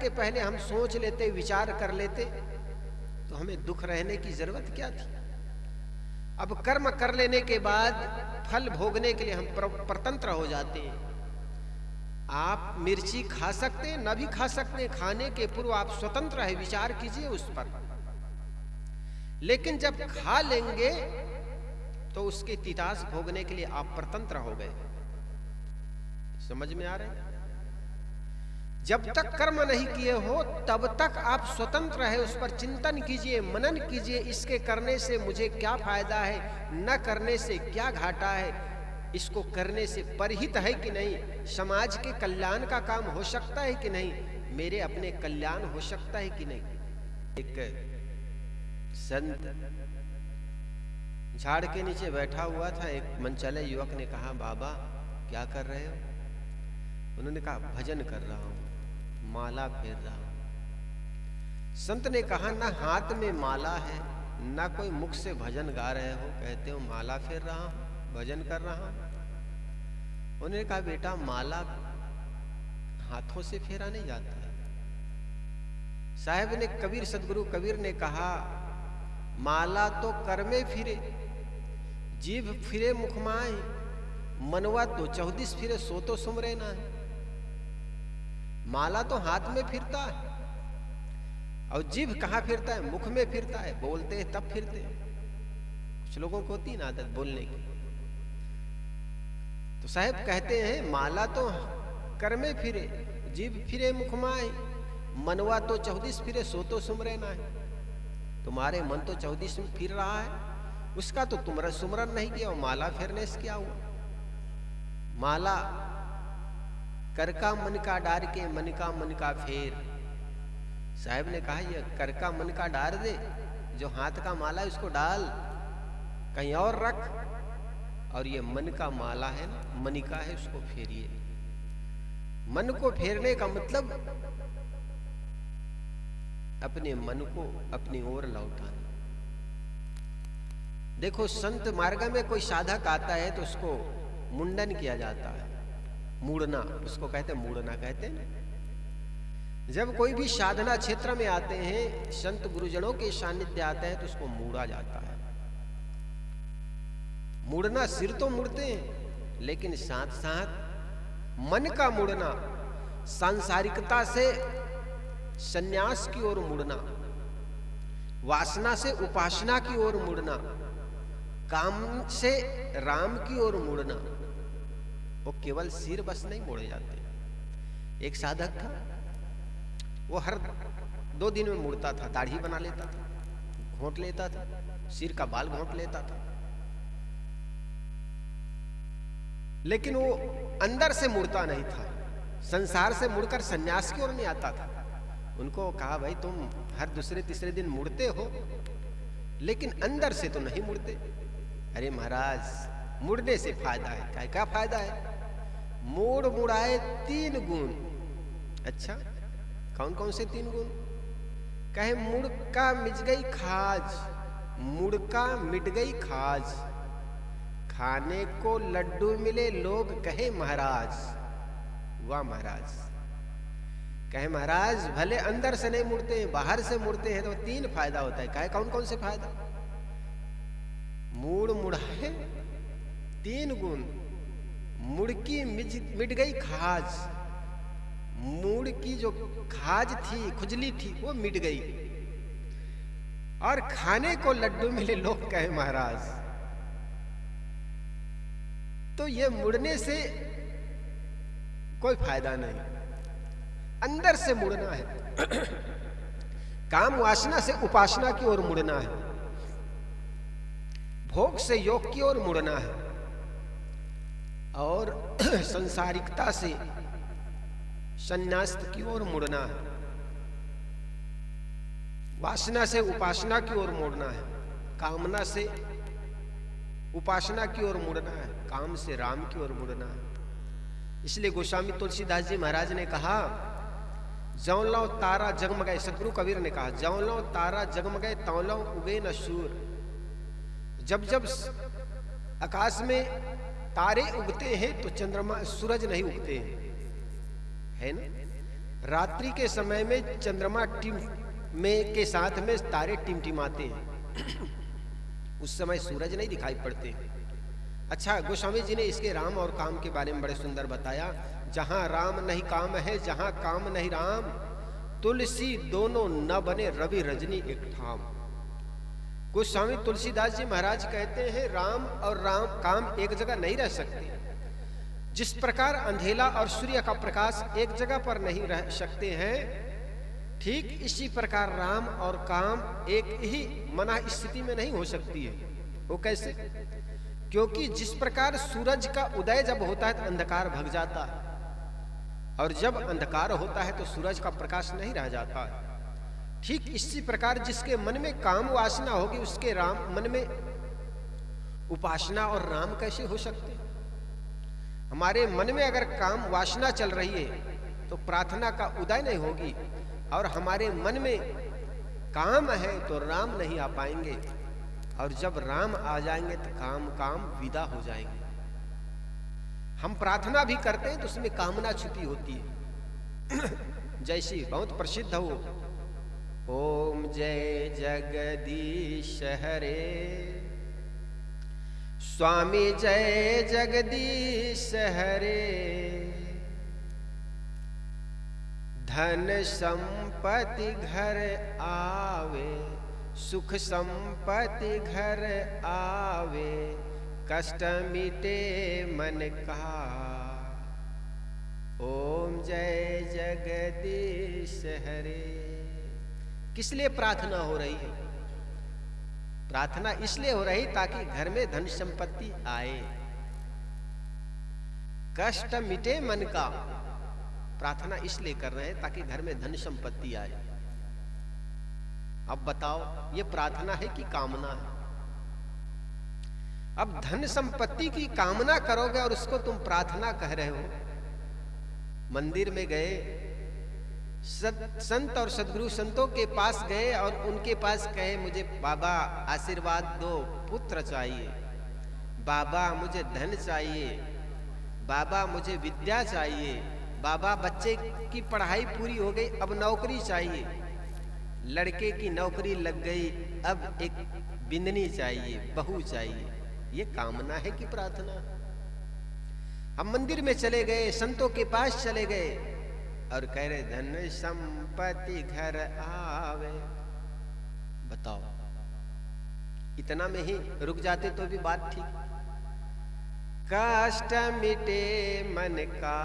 के पहले हम सोच लेते, विचार कर लेते, तो हमें दुख रहने की जरूरत क्या थी। अब कर्म कर लेने के बाद फल भोगने के लिए हम स्वतंत्र हो जाते हैं। आप मिर्ची खा सकते हैं, न भी खा सकते हैं, खाने के पूर्व आप स्वतंत्र है, विचार कीजिए उस पर। लेकिन जब खा लेंगे तो उसके तितास भोगने के लिए आप स्वतंत्र हो गए। समझ में आ रहे हैं? जब तक कर्म नहीं किए हो तब तक आप स्वतंत्र है, उस पर चिंतन कीजिए, मनन कीजिए, इसके करने से मुझे क्या फायदा है, न करने से क्या घाटा है, इसको करने से परहित है कि नहीं, समाज के कल्याण का काम हो सकता है कि नहीं, मेरे अपने कल्याण हो सकता है कि नहीं। एक संत झाड़ के नीचे बैठा हुआ था। एक मनचले युवक ने कहा, बाबा क्या कर रहे हो? उन्होंने कहा, भजन कर रहा हूं, माला फेर रहा हूं। संत ने कहा, ना हाथ में माला है, ना कोई मुख से भजन गा रहे हो, कहते हो माला फेर रहा हूं, भजन कर रहा हूं। उन्होंने कहा, बेटा माला हाथों से फेरा नहीं जाता है। साहब ने, कबीर सदगुरु कबीर ने कहा, माला तो कर में फिरे, जीभ फिरे मुख माए, मनवा तो 34 फिरे, सो तो सुमरे ना है। माला तो हाथ में फिरता है और जीभ कहाँ फिरता है? मुख में फिरता है। बोलते हैं तब फिरते हैं। कुछ लोगों को होती ना आदत बोलने की। तो साहब कहते हैं, माला तो कर में फिरे, जीभ फिरे मुख माए, मनवा तो 34 फिरे, सो तो सुमरे ना है। तुम्हारे मन तो 34 में फिर रहा है, उसका तो तुमरा सुमरन नहीं किया, और माला फेरने से क्या हुआ? माला कर का मन का डार के, मन का फेर। साहब ने कहा, ये कर का मन का डार दे, जो हाथ का माला है उसको डाल कहीं और रख, और ये मन का माला है ना, मनिका है, उसको फेरिए। मन को फेरने का मतलब अपने मन को अपनी ओर लौटाना। देखो, संत मार्ग में कोई साधक आता है तो उसको मुंडन किया जाता है, मूड़ना, उसको कहते हैं, मूड़ना कहते हैं ना। जब कोई भी साधना क्षेत्र में आते हैं, संत गुरुजनों के सानिध्य आते हैं, तो उसको मूड़ा जाता है। मुड़ना, सिर तो मुड़ते हैं, लेकिन साथ साथ मन का मुड़ना, सांसारिकता से संन्यास की ओर मुड़ना, वासना से उपासना की ओर मुड़ना, काम से राम की ओर मुड़ना। वो केवल सिर बस नहीं मोड़े जाते। एक साधक था, वो हर 2 दिन में मुड़ता था, दाढ़ी बना लेता था, घोंट लेता था, सिर का बाल घोंट लेता था, लेकिन वो अंदर से मुड़ता नहीं था। संसार से मुड़कर सन्यास की ओर नहीं आता था। उनको कहा, भाई तुम हर दूसरे तीसरे दिन मुड़ते हो, लेकिन अंदर से तो नहीं मुड़ते। अरे महाराज, मुड़ने से फायदा है। क्या फायदा है? मूड़ मुड़ाए 3 गुण। अच्छा, कौन कौन से 3 गुण? कहे, मुड़का मिट गई खाज, मुड़का मिट गई खाज, खाने को लड्डू मिले लोग कहे महाराज। वाह महाराज। कहे, महाराज भले अंदर से नहीं मुड़ते हैं, बाहर से मुड़ते हैं, तो 3 फायदा होता है। कहे, कौन कौन से फायदा? मूड़ मुड़ाए 3 गुण, मुड़की मिट गई खाज, मूड़ की जो खाज थी, खुजली थी, वो मिट गई, और खाने को लड्डू मिले लोग कहे महाराज। तो ये मुड़ने से कोई फायदा नहीं, अंदर से मुड़ना है। काम वासना से उपासना की ओर मुड़ना है, भोग से योग की ओर मुड़ना है, और संसारिकता से संन्यास की ओर मुड़ना है। वासना से उपासना की ओर मुड़ना है, कामना से उपासना की ओर मुड़ना है, काम से राम की ओर मुड़ना है। इसलिए गोस्वामी तुलसीदास जी महाराज ने कहा, जौं लो तारा जगमगाए, सतगुरु कबीर ने कहा, जौं लो तारा जगमगाए त्यों लो उगे न सूर। जब जब आकाश में तारे उगते हैं तो चंद्रमा सूरज नहीं उगते हैं, है ना। रात्रि के समय में चंद्रमा में के साथ में तारे टिमटिमाते हैं। उस समय सूरज नहीं दिखाई पड़ते। अच्छा, गोस्वामी जी ने इसके राम और काम के बारे में बड़े सुंदर बताया। जहां राम नहीं काम है, जहां काम नहीं राम, तुलसी दोनों न बने रवि रजनी एक ठाम। गोस्वामी तुलसीदास जी महाराज कहते हैं राम और राम काम एक जगह नहीं रह सकते। जिस प्रकार अंधेला और सूर्य का प्रकाश एक जगह पर नहीं रह सकते हैं, ठीक इसी प्रकार राम और काम एक ही मना स्थिति में नहीं हो सकती है। वो कैसे? क्योंकि जिस प्रकार सूरज का उदय जब होता है तो अंधकार भग जाता है, और जब अंधकार होता है तो सूरज का प्रकाश नहीं रह जाता है। ठीक इसी प्रकार जिसके मन में काम वासना होगी, उसके राम मन में उपासना और राम कैसे हो सकते? हमारे मन में अगर काम वासना चल रही है तो प्रार्थना का उदय नहीं होगी, और हमारे मन में काम है तो राम नहीं आ पाएंगे, और जब राम आ जाएंगे तो काम विदा हो जाएंगे। हम प्रार्थना भी करते हैं तो उसमें कामना छुपी होती है। जैसी बहुत प्रसिद्ध हो, ओम जय जगदीश हरे, स्वामी जय जगदीश हरे, धन संपत्ति घर आवे, सुख संपत्ति घर आवे, कष्ट मिटे मन का, ओम जय जगदीश हरे। किस लिए प्रार्थना हो रही है? प्रार्थना इसलिए हो रही ताकि घर में धन संपत्ति आए, कष्ट मिटे मन का। प्रार्थना इसलिए कर रहे हैं ताकि घर में धन संपत्ति आए। अब बताओ, ये प्रार्थना है कि कामना है? अब धन संपत्ति की कामना करोगे और उसको तुम प्रार्थना कह रहे हो। मंदिर में गए, संत और सदगुरु संतों के पास गए और उनके पास कहे मुझे बाबा आशीर्वाद दो, पुत्र चाहिए, बाबा मुझे धन चाहिए, बाबा मुझे विद्या चाहिए, बाबा बच्चे की पढ़ाई पूरी हो गई अब नौकरी चाहिए, लड़के की नौकरी लग गई अब एक बिंदनी चाहिए, बहू चाहिए। ये कामना है कि प्रार्थना? हम मंदिर में चले गए, संतों के पास चले गए और कह रहे धन संपत्ति घर आवे। बताओ, इतना में ही रुक जाते तो भी बात ठीक। कष्ट मिटे मन का।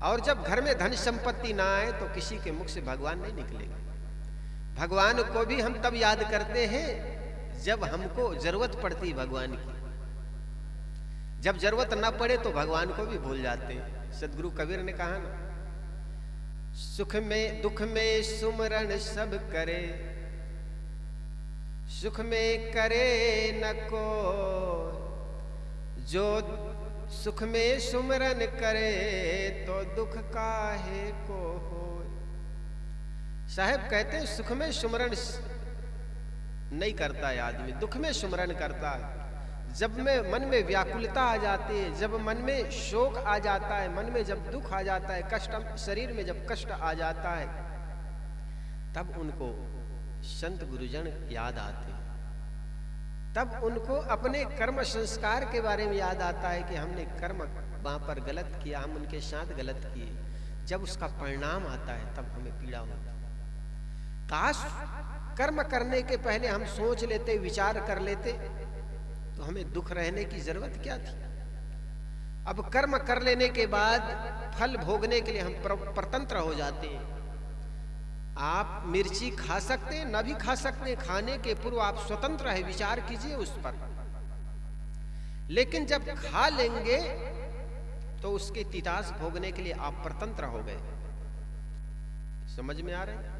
और जब घर में धन संपत्ति ना आए तो किसी के मुख से भगवान नहीं निकलेगा। भगवान को भी हम तब याद करते हैं जब हमको जरूरत पड़ती भगवान की। जब जरूरत ना पड़े तो भगवान को भी भूल जाते हैं। सदगुरु कबीर ने कहा ना, सुख में दुख में सुमरण सब करे, सुख में करे न को, जो सुख में सुमरन करे तो दुख काहे को हो। साहब कहते हैं सुख में सुमरन नहीं करता है आदमी, दुख में सुमरन करता है। जब में मन में व्याकुलता आ जाती है, जब मन में शोक आ जाता है, मन में जब दुख आ जाता है, कष्ट शरीर में जब कष्ट आ जाता है, तब उनको संत गुरुजन याद आते हैं। तब उनको अपने कर्म संस्कार के बारे में याद आता है कि हमने कर्म वहां पर गलत किया, हम उनके साथ गलत किए। जब उसका परिणाम आता है तब हमें पीड़ा होती है। काश कर्म करने के पहले हम सोच लेते, विचार कर लेते तो हमें दुख रहने की जरूरत क्या थी। अब कर्म कर लेने के बाद फल भोगने के लिए हम स्वतंत्र हो जाते हैं। आप मिर्ची खा सकते हैं, न भी खा सकते हैं, खाने के पूर्व आप स्वतंत्र है, विचार कीजिए उस पर। लेकिन जब खा लेंगे तो उसके तितास भोगने के लिए आप स्वतंत्र हो गए। समझ में आ रहे हैं?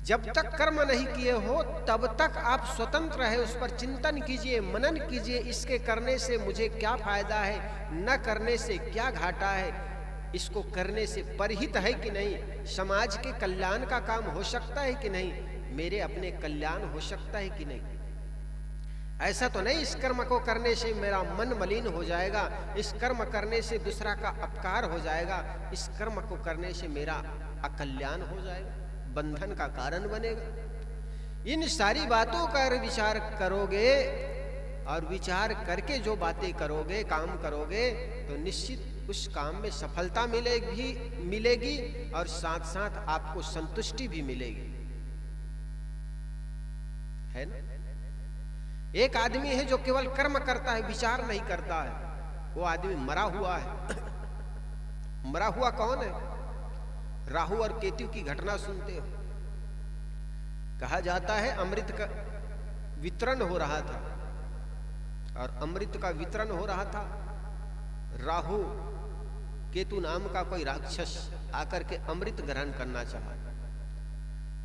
जब तक कर्म नहीं किए हो तब तक आप स्वतंत्र है, उस पर चिंतन कीजिए, मनन कीजिए, इसके करने से मुझे क्या फायदा है, न करने से क्या घाटा है, इसको करने से परहित है कि नहीं, समाज के कल्याण का काम हो सकता है कि नहीं, मेरे अपने कल्याण हो सकता है कि नहीं। ऐसा तो नहीं इस कर्म को करने से मेरा मन मलिन हो जाएगा, इस कर्म करने से दूसरा का अपकार हो जाएगा, इस कर्म को करने से मेरा अकल्याण हो जाएगा, बंधन का कारण बनेगा। इन सारी बातों का विचार करोगे और विचार करके जो बातें करोगे, काम करोगे, तो निश्चित उस काम में सफलता मिलेगी और साथ साथ आपको संतुष्टि भी मिलेगी, है ना। एक आदमी है जो केवल कर्म करता है, विचार नहीं करता है, वो आदमी मरा हुआ है। मरा हुआ कौन है? राहु और केतु की घटना सुनते हो। कहा जाता है अमृत का वितरण हो रहा था, और अमृत का वितरण हो रहा था, राहु केतु नाम का कोई राक्षस आकर के अमृत ग्रहण करना चाहा।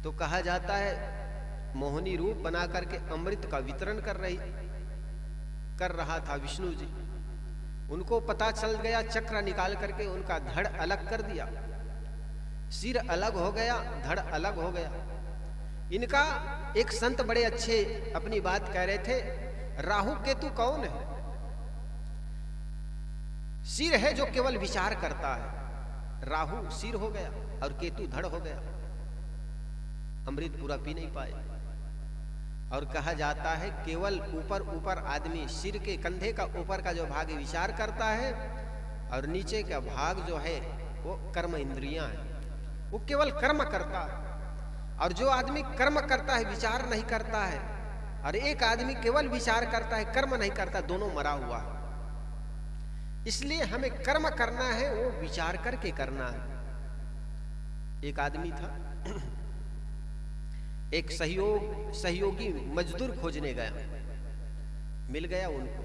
तो कहा जाता है मोहिनी रूप बना करके अमृत का वितरण कर रहा था विष्णु जी। उनको पता चल गया, चक्र निकाल करके उनका धड़ अलग कर दिया, सिर अलग हो गया, धड़ अलग हो गया। इनका एक संत बड़े अच्छे अपनी बात कह रहे थे, राहु केतु कौन है? सिर है जो केवल विचार करता है, राहु सिर हो गया और केतु धड़ हो गया, अमृत पूरा पी नहीं पाए। और कहा जाता है केवल ऊपर आदमी सिर के कंधे का ऊपर का जो भाग विचार करता है, और नीचे का भाग जो है वो कर्म इंद्रियां है, वो केवल कर्म करता है। और जो आदमी कर्म करता है, विचार नहीं करता है, और एक आदमी केवल विचार करता है, कर्म नहीं करता, दोनों मरा हुआ है। इसलिए हमें कर्म करना है, वो विचार करके करना है। एक आदमी था, एक सहयोगी मजदूर खोजने गया, मिल गया उनको।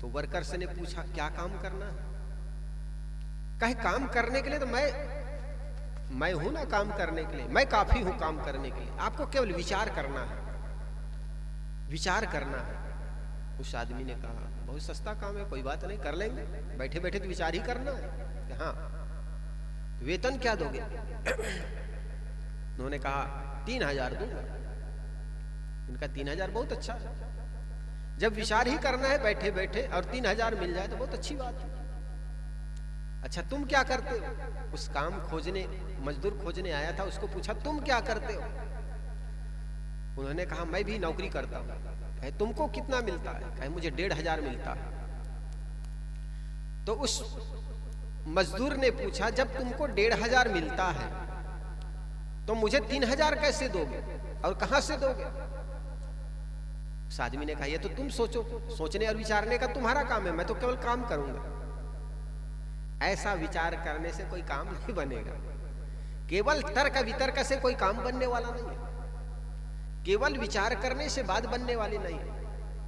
तो वर्कर्स ने पूछा क्या काम करना है? कहे काम करने के लिए तो मैं हूं ना, काम करने के लिए मैं काफी हूं, काम करने के लिए आपको केवल विचार करना है, विचार करना है। उस आदमी ने कहा बहुत सस्ता काम है, कोई बात नहीं, कर लेंगे, बैठे बैठे तो विचार ही करना है। हाँ, वेतन क्या दोगे? उन्होंने कहा 3000 दूंगा। उनका 3000 बहुत अच्छा है, जब विचार ही करना है बैठे बैठे और 3000 मिल जाए तो बहुत अच्छी बात है। अच्छा तुम क्या करते हो? उस काम खोजने, मजदूर खोजने आया था, उसको पूछा तुम क्या करते हो? उन्होंने कहा मैं भी नौकरी करता हूं। कहे तुमको कितना मिलता है? कहे मुझे 1500 मिलता है। तो उस मजदूर ने पूछा जब तुमको 1500 मिलता है तो मुझे 3000 कैसे दोगे और कहां से दोगे? उस आदमी ने कहा ये तो तुम सोचो, सोचने और विचारने का तुम्हारा काम है, मैं तो केवल काम करूंगा। ऐसा विचार करने से कोई काम नहीं बनेगा, केवल तर्क वितर्क से कोई काम बनने वाला नहीं है, केवल विचार करने से बात बनने वाली नहीं है,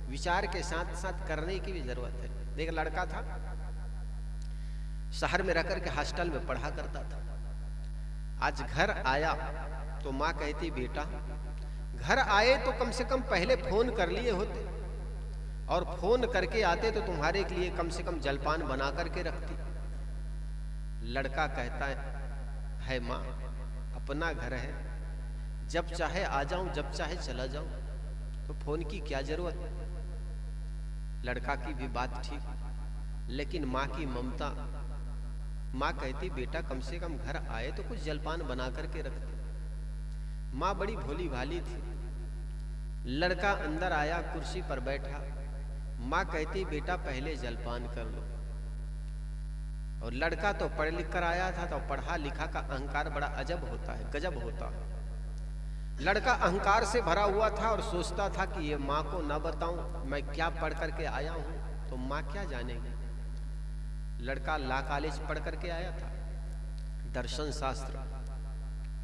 विचार के साथ साथ करने की भी जरूरत है। देख लड़का था, शहर में रह करके हॉस्टल में पढ़ा करता था। आज घर आया तो माँ कहती बेटा घर आए तो कम से कम पहले फोन कर लिए होते, और फोन करके आते तो तुम्हारे के लिए कम से कम जलपान बना करके रखती। लड़का कहता है माँ अपना घर है, जब चाहे आ जाऊं, जब चाहे चला जाऊं, तो फोन की क्या जरूरत? लड़का की भी बात ठीक, लेकिन माँ की ममता। माँ कहती बेटा कम से कम घर आए तो कुछ जलपान बना करके रखते। माँ बड़ी भोली भाली थी। लड़का अंदर आया, कुर्सी पर बैठा, माँ कहती बेटा पहले जलपान कर लो। और लड़का तो पढ़ लिख कर आया था, तो पढ़ा लिखा का अहंकार बड़ा अजब होता है, गजब होता है। लड़का अहंकार से भरा हुआ था और सोचता था कि ये माँ को ना बताऊं मैं क्या पढ़ करके आया हूं, तो माँ क्या जानेगी। लड़का लॉ कॉलेज पढ़ करके आया था, दर्शन शास्त्र,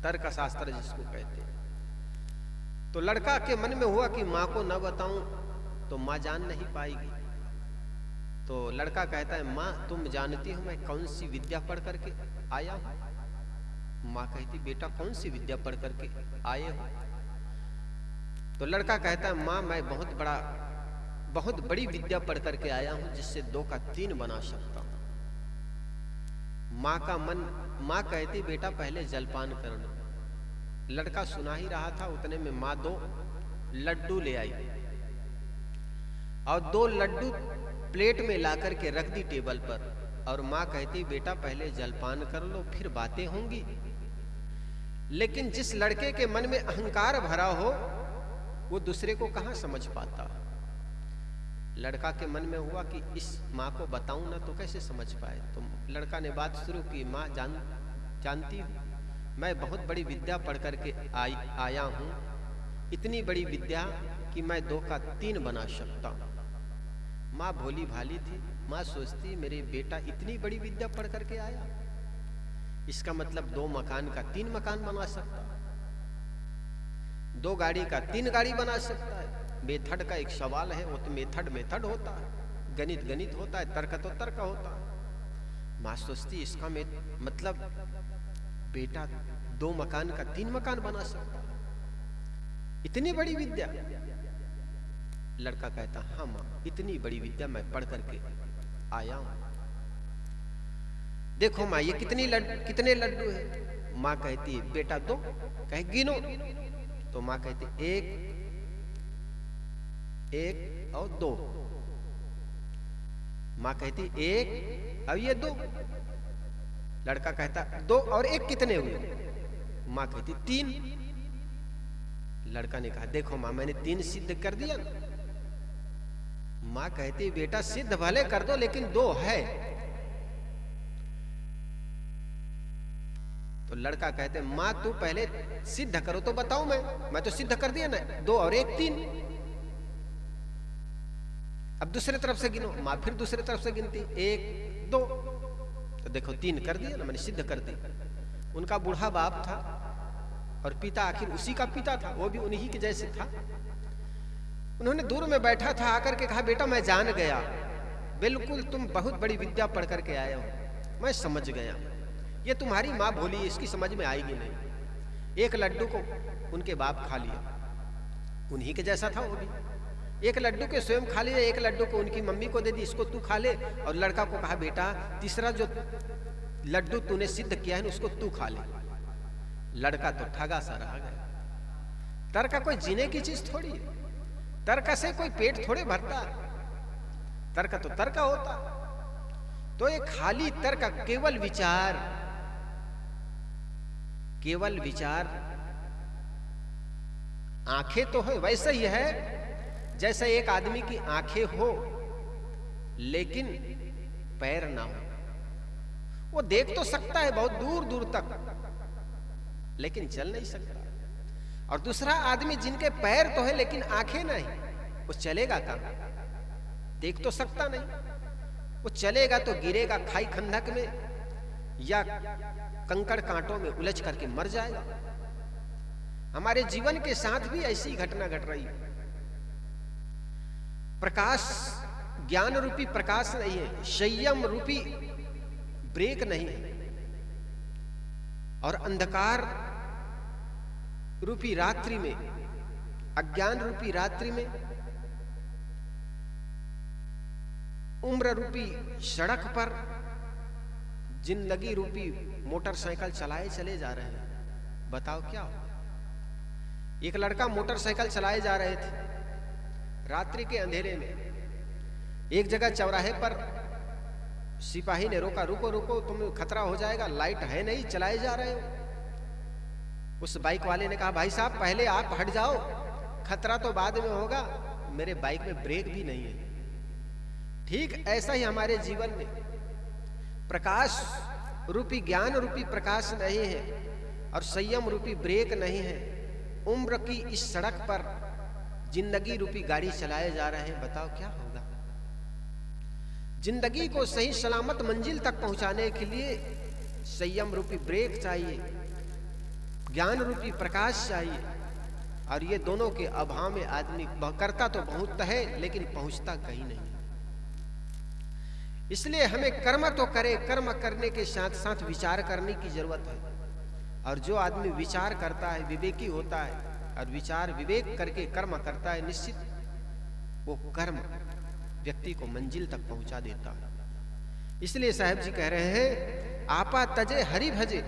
तर्क शास्त्र जिसको कहते हैं। तो लड़का के मन में हुआ कि माँ को न बताऊं तो माँ जान नहीं पाएगी। तो लड़का कहता है माँ तुम जानती हो मैं कौन सी विद्या पढ़ करके आया हूं? माँ कहती बेटा कौन सी विद्या पढ़ करके आए हो? तो लड़का कहता है माँ मैं बहुत बड़ी विद्या पढ़ करके आया हूं, जिससे 2 का 3 बना सकता हूं। माँ कहती बेटा पहले जलपान करना। लड़का सुना ही रहा था, उतने में माँ 2 लड्डू ले आई और 2 लड्डू प्लेट में ला करके रख दी टेबल पर। और माँ कहती बेटा पहले जलपान कर लो फिर बातें होंगी। लेकिन जिस लड़के के मन में अहंकार भरा हो वो दूसरे को कहाँ समझ पाता। लड़का के मन में हुआ कि इस माँ को बताऊं ना तो कैसे समझ पाए। तो लड़का ने बात शुरू की, माँ जानती हूँ मैं बहुत बड़ी विद्या पढ़ करके आया हूँ, इतनी बड़ी विद्या कि मैं 2 का 3 बना सकता हूँ। माँ भोली भाली थी, माँ सोचती मेरे बेटा इतनी बड़ी विद्या पढ़ करके आया, इसका मतलब 2 मकान का 3 मकान बना सकता है, 2 गाड़ी का 3 गाड़ी बना सकता है। मेथड का एक सवाल है, वो तो मेथड होता है, गणित होता है, तर्क तो तर्क होता है। माँ सोचती इसका मतलब बेटा 2 मकान का 3 मकान बना सकता है, इतनी बड़ी विद्या। लड़का कहता हाँ माँ इतनी बड़ी विद्या मैं पढ़ करके आया हूं। देखो माँ ये कितने लड्डू है। माँ कहती है बेटा 2, कहे गिनो। तो माँ कहती 1 और 2। माँ कहती 1 अब ये 2। लड़का कहता 2 और 1 कितने हुए। माँ कहती 3। लड़का ने कहा देखो माँ मैंने 3 सिद्ध कर दिया। माँ कहती बेटा सिद्ध भले कर दो लेकिन 2 है। तो लड़का कहते माँ तू पहले सिद्ध करो तो बताऊं मैं तो सिद्ध कर दिया ना, 2 और 1 3। अब दूसरे तरफ से गिनो। माँ फिर दूसरे तरफ से गिनती 1 2। तो देखो 3 कर दिया ना, मैंने सिद्ध कर दी। उनका बूढ़ा बाप था और पिता आखिर उसी का पिता था, वो भी उन्हीं के जैसे था। उन्होंने दूर में बैठा था, आकर के कहा बेटा मैं जान गया, बिल्कुल तुम बहुत बड़ी विद्या पढ़ करके आए हो, मैं समझ गया। ये तुम्हारी माँ भोली, इसकी समझ में आएगी नहीं। 1 लड्डू को उनके बाप खा लिया, उन्हीं के जैसा था वो भी। 1 लड्डू के स्वयं खा लिया, 1 लड्डू को उनकी मम्मी को दे दी, इसको तू खा ले। और लड़का को कहा बेटा तीसरा जो लड्डू तूने सिद्ध किया है ना उसको तू खा ले। लड़का तो ठगा सा रह गया। तर्क कोई जीने की चीज थोड़ी है, तर्क से कोई पेट थोड़े भरता। तर्क तो तर्क होता। तो ये खाली तर्क, केवल विचार, आंखें तो है, वैसा ही है जैसे एक आदमी की आंखें हो लेकिन पैर ना हो। वो देख तो सकता है बहुत दूर दूर तक लेकिन चल नहीं सकता। और दूसरा आदमी जिनके पैर तो है लेकिन आंखें नहीं, वो चलेगा कहां? देख तो सकता नहीं, वो चलेगा तो गिरेगा खाई खंडक में या कंकड़ कांटों में उलझ करके मर जाएगा। हमारे जीवन के साथ भी ऐसी घटना घट रही है। प्रकाश, ज्ञान रूपी प्रकाश नहीं है, संयम रूपी ब्रेक नहीं है, और अंधकार रूपी रात्रि में, अज्ञान रूपी रात्रि में, उम्र रूपी सड़क पर जिंदगी रूपी मोटरसाइकिल चलाए चले जा रहे हैं। बताओ क्या हो। एक लड़का मोटरसाइकिल चलाए जा रहे थे रात्रि के अंधेरे में। एक जगह चौराहे पर सिपाही ने रोका, रुको रुको तुम्हें खतरा हो जाएगा, लाइट है नहीं, चलाए जा रहे हो। उस बाइक वाले ने कहा भाई साहब पहले आप हट जाओ, खतरा तो बाद में होगा, मेरे बाइक में ब्रेक भी नहीं है। ठीक ऐसा ही हमारे जीवन में प्रकाश रूपी, ज्ञान रूपी प्रकाश नहीं है और संयम रूपी ब्रेक नहीं है। उम्र की इस सड़क पर जिंदगी रूपी गाड़ी चलाए जा रहे हैं। बताओ क्या होगा। जिंदगी को सही सलामत मंजिल तक पहुंचाने के लिए संयम रूपी ब्रेक चाहिए, ज्ञान रूपी प्रकाश चाहिए, और ये दोनों के अभाव में आदमी करता तो बहुत है लेकिन पहुंचता कहीं नहीं। इसलिए हमें कर्म तो करे, कर्म करने के साथ साथ विचार करने की जरूरत है। और जो आदमी विचार करता है, विवेकी होता है और विचार विवेक करके कर्म करता है, निश्चित वो कर्म व्यक्ति को मंजिल तक पहुंचा देता है। इसलिए साहब जी कह रहे हैं आपा तजे हरि भजे,